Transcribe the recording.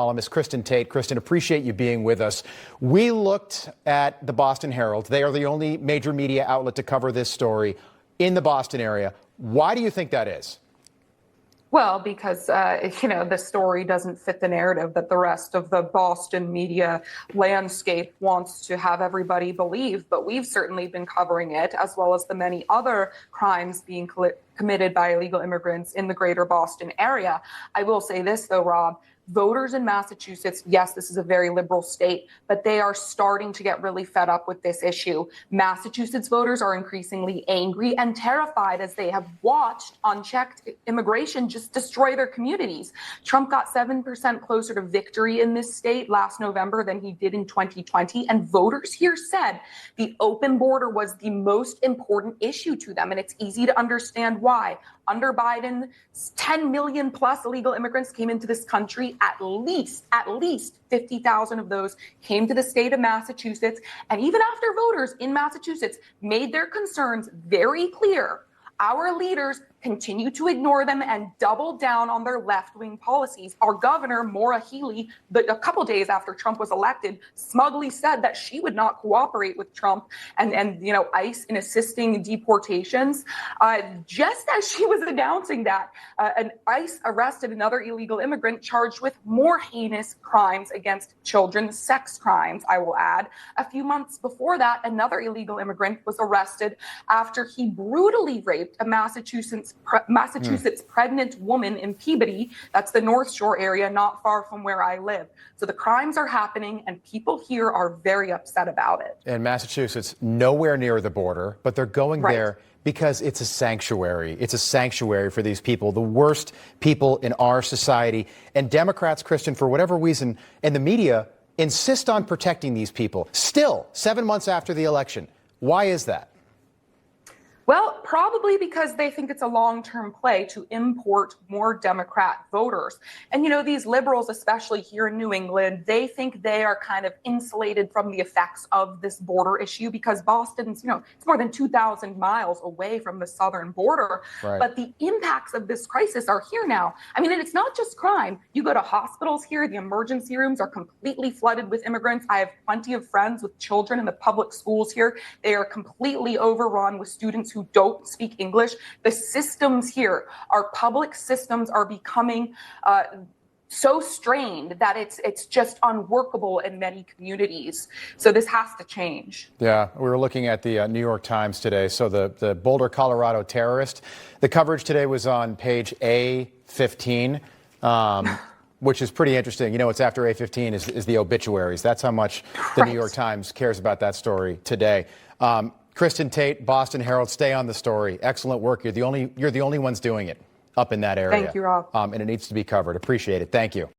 Columnist Kristin Tate. Kristin, appreciate you being with us. We looked at the Boston Herald. They are the only major media outlet to cover this story in the Boston area. Why do you think that is? Well, because, the story doesn't fit the narrative that the rest of the Boston media landscape wants to have everybody believe. But we've certainly been covering it, as well as the many other crimes being committed by illegal immigrants in the greater Boston area. I will say this, though, Rob. Voters in Massachusetts, yes, this is a very liberal state, but they are starting to get really fed up with this issue. Massachusetts voters are increasingly angry and terrified as they have watched unchecked immigration just destroy their communities. Trump got 7% closer to victory in this state last November than he did in 2020, and voters here said the open border was the most important issue to them, and it's easy to understand why. Under Biden, 10 million plus illegal immigrants came into this country. At least 50,000 of those came to the state of Massachusetts. And even after voters in Massachusetts made their concerns very clear, our leaders continue to ignore them and double down on their left-wing policies. Our governor, Maura Healey, a couple days after Trump was elected, smugly said that she would not cooperate with Trump and ICE in assisting deportations. Just as she was announcing that, ICE arrested another illegal immigrant charged with more heinous crimes against children, sex crimes, I will add. A few months before that, another illegal immigrant was arrested after he brutally raped a Massachusetts pregnant woman in Peabody. That's the North Shore area, not far from where I live. So the crimes are happening, and people here are very upset about it. And Massachusetts, nowhere near the border, but they're going there because it's a sanctuary. It's a sanctuary for these people, the worst people in our society. And Democrats, Kristin, for whatever reason, and the media insist on protecting these people. Still, 7 months after the election. Why is that? Well, probably because they think it's a long-term play to import more Democrat voters. And, these liberals, especially here in New England, they think they are kind of insulated from the effects of this border issue because Boston's, it's more than 2,000 miles away from the southern border. Right. But the impacts of this crisis are here now. I mean, and it's not just crime. You go to hospitals here, the emergency rooms are completely flooded with immigrants. I have plenty of friends with children in the public schools here. They are completely overrun with students who don't speak English. The systems here, our public systems, are becoming so strained that it's just unworkable in many communities. So this has to change. Yeah, we were looking at the New York Times today. So the Boulder, Colorado terrorist, the coverage today was on page A15, which is pretty interesting. It's after A15 is the obituaries. That's how much the New York Times cares about that story today. Kristin Tate, Boston Herald, stay on the story. Excellent work. You're the only ones doing it up in that area. Thank you, Rob. And it needs to be covered. Appreciate it. Thank you.